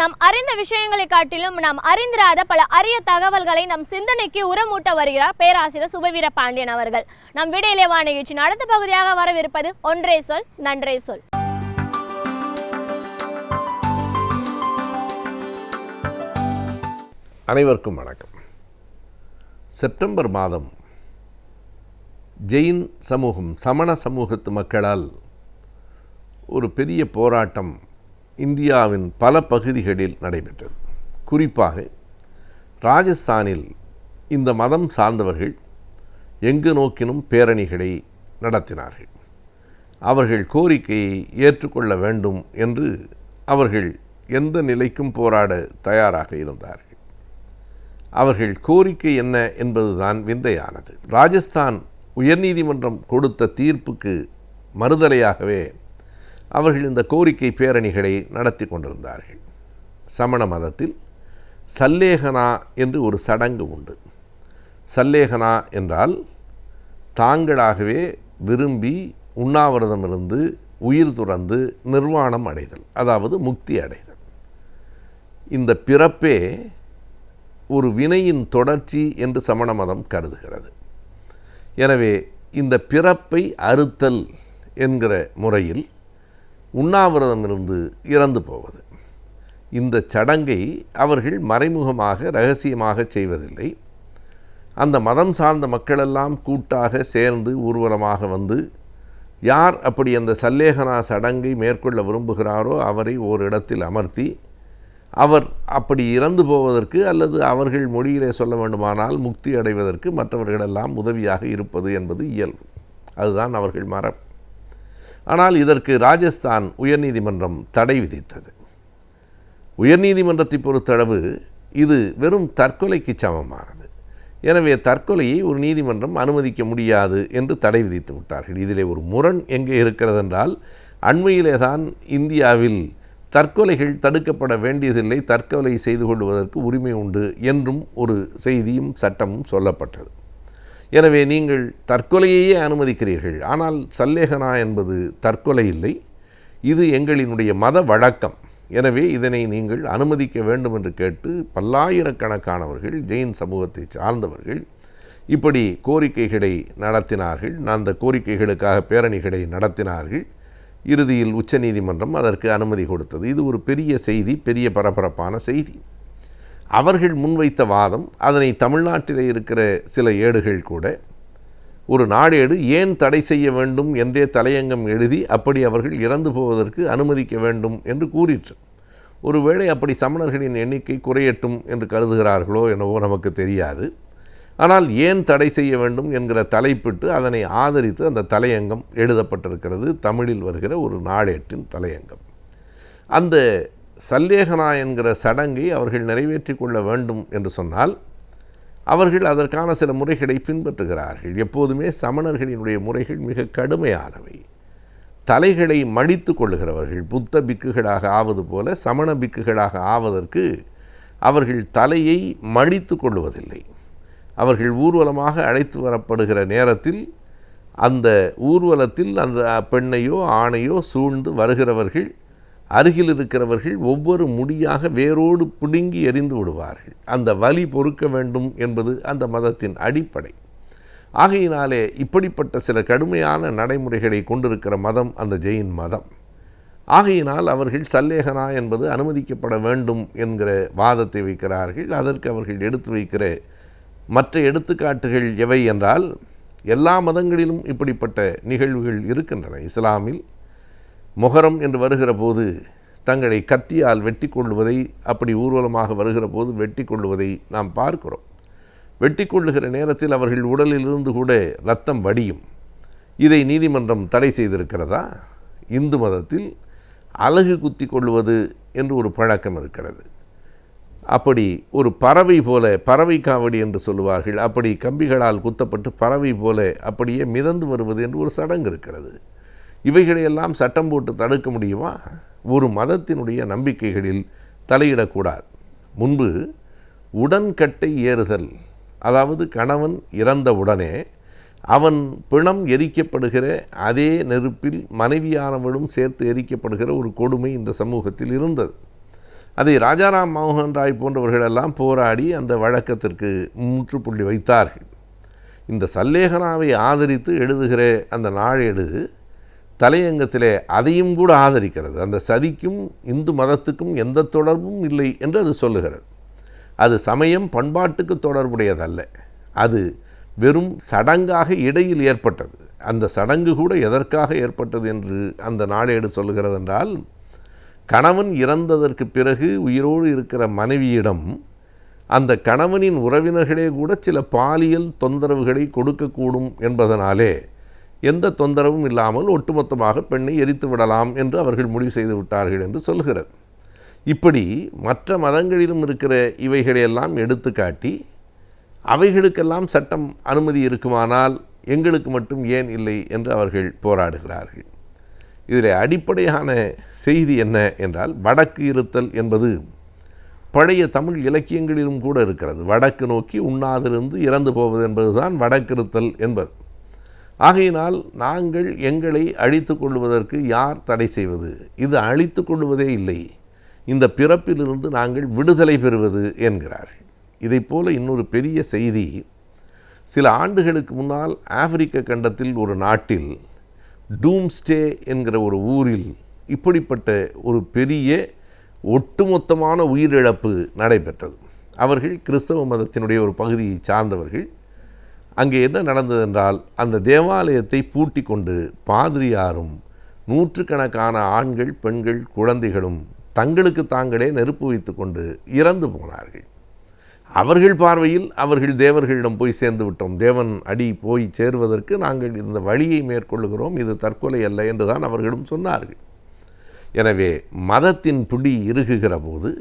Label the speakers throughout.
Speaker 1: நாம் அறிந்த விஷயங்களை காட்டிலும் நாம் அறிந்திராத பல அரிய தகவல்களை நம் சிந்தனைக்கு உரமூட்ட வருகிறார் பேராசிரியர் சுபவீர பாண்டியன் அவர்கள். நம் விடையிலே வா நிகழ்ச்சியின் அடுத்த பகுதியாக வரவிருப்பது ஒன்றே சொல் நன்றே சொல்.
Speaker 2: அனைவருக்கும் வணக்கம். செப்டம்பர் மாதம் ஜெயின் சமூகம், சமண சமூகத்து மக்களால் ஒரு பெரிய போராட்டம் இந்தியாவின் பல பகுதிகளில் நடைபெற்றது. குறிப்பாக ராஜஸ்தானில் இந்த மதம் சார்ந்தவர்கள் எங்கு நோக்கினும் பேரணிகளை நடத்தினார்கள். அவர்கள் கோரிக்கையை ஏற்றுக்கொள்ள வேண்டும் என்று அவர்கள் எந்த நிலைக்கும் போராட தயாராக இருந்தார்கள். அவர்கள் கோரிக்கை என்ன என்பதுதான் விந்தையானது. ராஜஸ்தான் உயர்நீதிமன்றம் கொடுத்த தீர்ப்புக்கு மறுதலையாகவே அவர்கள் இந்த கோரிக்கை பேரணிகளை நடத்தி கொண்டிருந்தார்கள். சமண மதத்தில் சல்லேகனா என்று ஒரு சடங்கு உண்டு. சல்லேகனா என்றால் தாங்களாகவே விரும்பி உண்ணாவிரதமிருந்து உயிர் துறந்து நிர்வாணம் அடைதல், அதாவது முக்தி அடைதல். இந்த பிறப்பே ஒரு வினையின் தொடர்ச்சி என்று சமண மதம் கருதுகிறது. எனவே இந்த பிறப்பை அறுத்தல் என்கிற முறையில் உண்ணாவிரதமிருந்து இறந்து போவது, இந்த சடங்கை அவர்கள் மறைமுகமாக இரகசியமாக செய்வதில்லை. அந்த மதம் சார்ந்த மக்களெல்லாம் கூட்டாக சேர்ந்து ஊர்வலமாக வந்து யார் அப்படி அந்த சல்லேகனா சடங்கை மேற்கொள்ள விரும்புகிறாரோ அவரை ஓரிடத்தில் அமர்த்தி அவர் அப்படி இறந்து போவதற்கு அல்லது அவர்கள் மொழியிலே சொல்ல வேண்டுமானால் முக்தி அடைவதற்கு மற்றவர்களெல்லாம் உதவியாக இருப்பது என்பது இயல்பு. அதுதான் அவர்கள் மரபு. ஆனால் இதற்கு ராஜஸ்தான் உயர்நீதிமன்றம் தடை விதித்தது. உயர்நீதிமன்றத்தை பொறுத்தளவு இது வெறும் தற்கொலைக்கு சமமானது. எனவே தற்கொலையை ஒரு நீதிமன்றம் அனுமதிக்க முடியாது என்று தடை விதித்து விட்டார்கள். இதிலே ஒரு முரண் எங்கே இருக்கிறது என்றால், அண்மையிலே தான் இந்தியாவில் தற்கொலைகள் தடுக்கப்பட வேண்டியதில்லை, தற்கொலை செய்து கொள்வதற்கு உரிமை உண்டு என்றும் ஒரு செய்தியும் சட்டமும் சொல்லப்பட்டது. எனவே நீங்கள் தற்கொலையையே அனுமதிக்கிறீர்கள், ஆனால் சல்லேகனா என்பது தற்கொலை இல்லை, இது எங்களினுடைய மத வழக்கம், எனவே இதனை நீங்கள் அனுமதிக்க வேண்டும் என்று கேட்டு பல்லாயிரக்கணக்கானவர்கள், ஜெயின் சமூகத்தை சார்ந்தவர்கள் இப்படி கோரிக்கைகளை நடத்தினார்கள். அந்த கோரிக்கைகளுக்காக பேரணிகளை நடத்தினார்கள். இறுதியில் உச்சநீதிமன்றம் அதற்கு அனுமதி கொடுத்தது. இது ஒரு பெரிய செய்தி, பெரிய பரபரப்பான செய்தி. அவர்கள் முன்வைத்த வாதம், அதனை தமிழ்நாட்டில் இருக்கிற சில ஏடுகள் கூட, ஒரு நாடேடு ஏன் தடை செய்ய வேண்டும் என்றே தலையங்கம் எழுதி அப்படி அவர்கள் இறந்து போவதற்கு அனுமதிக்க வேண்டும் என்று கூறிற்று. ஒருவேளை அப்படி சமணர்களின் எண்ணிக்கை குறையட்டும் என்று கருதுகிறார்களோ என்னவோ நமக்கு தெரியாது. ஆனால் ஏன் தடை செய்ய வேண்டும் என்கிற தலைப்பிட்டு அதனை ஆதரித்து அந்த தலையங்கம் எழுதப்பட்டிருக்கிறது. தமிழில் வருகிற ஒரு நாளேட்டின் தலையங்கம். அந்த சல்லேகனா என்கிற சடங்கை அவர்கள் நிறைவேற்றி கொள்ள வேண்டும் என்று சொன்னால் அவர்கள் அதற்கான சில முறைகளை பின்பற்றுகிறார்கள். எப்போதுமே சமணர்களினுடைய முறைகள் மிக கடுமையானவை. தலைகளை மடித்து கொள்ளுகிறவர்கள் புத்த பிக்குகளாக ஆவது போல சமண பிக்குகளாக ஆவதற்கு அவர்கள் தலையை மடித்து கொள்வதில்லை. அவர்கள் ஊர்வலமாக அழைத்து வரப்படுகிற நேரத்தில் அந்த ஊர்வலத்தில் அந்த பெண்ணையோ ஆணையோ சூழ்ந்து வருகிறவர்கள், அருகில் இருக்கிறவர்கள் ஒவ்வொரு முடியாக வேரோடு பிடுங்கி எறிந்து விடுவார்கள். அந்த வலி பொறுக்க வேண்டும் என்பது அந்த மதத்தின் அடிப்படை. ஆகையினாலே இப்படிப்பட்ட சில கடுமையான நடைமுறைகளை கொண்டிருக்கிற மதம் அந்த ஜெயின் மதம். ஆகையினால் அவர்கள் சல்லேகனா என்பது அனுமதிக்கப்பட வேண்டும் என்கிற வாதத்தை வைக்கிறார்கள். அதற்கு அவர்கள் எடுத்து வைக்கிற மற்ற எடுத்துக்காட்டுகள் எவை என்றால், எல்லா மதங்களிலும் இப்படிப்பட்ட நிகழ்வுகள் இருக்கின்றன. இஸ்லாமில் மொஹரம் என்று வருகிற போது தங்களை கத்தியால் வெட்டி கொள்வதை, அப்படி ஊர்வலமாக வருகிற போது வெட்டி கொள்வதை நாம் பார்க்கிறோம். வெட்டி கொள்ளுகிற நேரத்தில் அவர்கள் உடலிலிருந்து கூட இரத்தம் வடியும். இதை நீதிமன்றம் தடை செய்திருக்கிறதா? இந்து மதத்தில் அலகு குத்தி கொள்வது என்று ஒரு பழக்கம் இருக்கிறது. அப்படி ஒரு பறவை போல, பறவை காவடி என்று சொல்லுவார்கள், அப்படி கம்பிகளால் குத்தப்பட்டு பறவை போல அப்படியே மிதந்து வருவது என்று ஒரு சடங்கு இருக்கிறது. இவைகளையெல்லாம் சட்டம் போட்டு தடுக்க முடியுமா? ஒரு மதத்தினுடைய நம்பிக்கைகளில் தலையிடக்கூடாது. முன்பு உடன்கட்டை ஏறுதல், அதாவது கணவன் இறந்த உடனே அவன் பிணம் எரிக்கப்படுகிற அதே நெருப்பில் மனைவியானவளும் சேர்த்து எரிக்கப்படுகிற ஒரு கொடுமை இந்த சமூகத்தில் இருந்தது. அதை ராஜாராம் மோகன் ராய் போன்றவர்களெல்லாம் போராடி அந்த வழக்கத்திற்கு முற்றுப்புள்ளி வைத்தார்கள். இந்த சல்லேகனாவை ஆதரித்து எழுதுகிற அந்த நாளேடு தலையங்கத்திலே அதையும் கூட ஆதரிக்கிறது. அந்த சதிக்கும் இந்து மதத்துக்கும் எந்த தொடர்பும் இல்லை என்று அது சொல்லுகிறது. அது சமயம் பண்பாட்டுக்கு தொடர்புடையதல்ல, அது வெறும் சடங்காக இடையில் ஏற்பட்டது. அந்த சடங்கு கூட எதற்காக ஏற்பட்டது என்று அந்த நாளேடு சொல்லுகிறது என்றால், கணவன் இறந்ததற்கு பிறகு உயிரோடு இருக்கிற மனைவியிடம் அந்த கணவனின் உறவினர்களே கூட சில பாலியல் தொந்தரவுகளை கொடுக்கக்கூடும் என்பதனாலே எந்த தொந்தரவும் இல்லாமல் ஒட்டுமொத்தமாக பெண்ணை எரித்து விடலாம் என்று அவர்கள் முடிவு செய்து விட்டார்கள் என்று சொல்கிறது. இப்படி மற்ற மதங்களிலும் இருக்கிற இவைகளையெல்லாம் எடுத்து காட்டி அவைகளுக்கெல்லாம் சட்டம் அனுமதி இருக்குமானால் எங்களுக்கு மட்டும் ஏன் இல்லை என்று அவர்கள் போராடுகிறார்கள். இதில் அடிப்படையான செய்தி என்ன என்றால், வடக்கு இருத்தல் என்பது பழைய தமிழ் இலக்கியங்களிலும் கூட இருக்கிறது. வடக்கு நோக்கி உண்ணாதிருந்து இறந்து போவது என்பதுதான் வடக்கிருத்தல் என்பது. ஆகையினால் நாங்கள் எங்களை அழித்து கொள்வதற்கு யார் தடை செய்வது? இது அழித்து கொள்வதே இல்லை, இந்த பிறப்பிலிருந்து நாங்கள் விடுதலை பெறுவது என்கிறார்கள். இதைப்போல இன்னொரு பெரிய செய்தி, சில ஆண்டுகளுக்கு முன்னால் ஆப்பிரிக்க கண்டத்தில் ஒரு நாட்டில் டூம்ஸ்டே என்கிற ஒரு ஊரில் இப்படிப்பட்ட ஒரு பெரிய ஒட்டுமொத்தமான உயிரிழப்பு நடைபெற்றது. அவர்கள் கிறிஸ்தவ மதத்தினுடைய ஒரு பகுதியை சார்ந்தவர்கள். அங்கே என்ன நடந்தது என்றால், அந்த தேவாலயத்தை பூட்டி கொண்டு பாதிரியாரும் நூற்றுக்கணக்கான ஆண்கள், பெண்கள், குழந்தைகளும் தங்களுக்கு தாங்களே நெருப்பு வைத்து கொண்டு இறந்து போனார்கள். அவர்கள் பார்வையில் அவர்கள் தேவர்களிடம் போய் சேர்ந்து விட்டோம், தேவன் அடி போய் சேருவதற்கு நாங்கள் இந்த வழியை மேற்கொள்ளுகிறோம், இது தற்கொலை அல்ல என்று தான் அவர்களும் சொன்னார்கள். எனவே மதத்தின் பிடி இறுகுகிற போது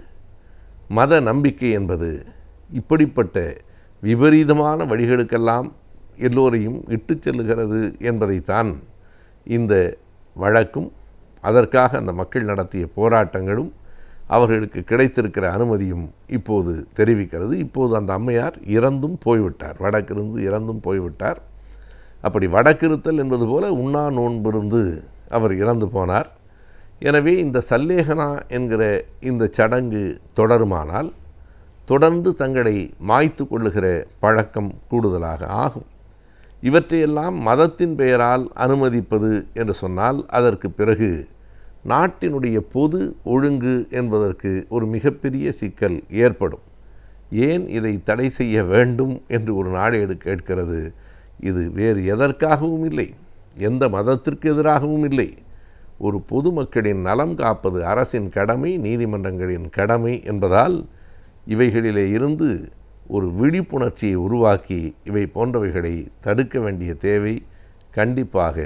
Speaker 2: மத நம்பிக்கை என்பது இப்படிப்பட்ட விபரீதமான வழிகளுக்கெல்லாம் எல்லோரையும் இட்டு செல்லுகிறது என்பதைத்தான் இந்த வழக்கும், அதற்காக அந்த மக்கள் நடத்திய போராட்டங்களும், அவர்களுக்கு கிடைத்திருக்கிற அனுமதியும் இப்போது தெரிவிக்கிறது. இப்போது அந்த அம்மையார் இறந்தும் போய்விட்டார், வடக்கிருந்து இறந்தும் போய்விட்டார். அப்படி வடக்கிருத்தல் என்பது போல உண்ணா நோன்பிருந்து அவர் இறந்து போனார். எனவே இந்த சல்லேகனா என்கிற இந்த சடங்கு தொடருமானால் தொடர்ந்து தங்களை மாய்த்து கொள்ளுகிற பழக்கம் கூடுதலாக ஆகும். இவற்றையெல்லாம் மதத்தின் பெயரால் அனுமதிப்பது என்று சொன்னால் அதற்கு பிறகு நாட்டினுடைய பொது ஒழுங்கு என்பதற்கு ஒரு மிகப்பெரிய சிக்கல் ஏற்படும். ஏன் இதை தடை செய்ய வேண்டும் என்று ஒரு நாடேடு கேட்கிறது. இது வேறு எதற்காகவும் இல்லை, எந்த மதத்திற்கு எதிராகவும் இல்லை. ஒரு பொதுமக்களின் நலம் காப்பது அரசின் கடமை, நீதிமன்றங்களின் கடமை என்பதால் இவைகளிலே இருந்து ஒரு விழிப்புணர்ச்சியை உருவாக்கி இவை போன்றவைகளை தடுக்க வேண்டிய தேவை கண்டிப்பாக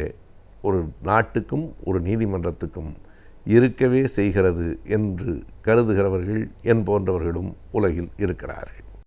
Speaker 2: ஒரு நாட்டுக்கும் ஒரு நீதிமன்றத்துக்கும் இருக்கவே செய்கிறது என்று கருதுகிறவர்கள் என் போன்றவர்களும் உலகில் இருக்கிறார்கள்.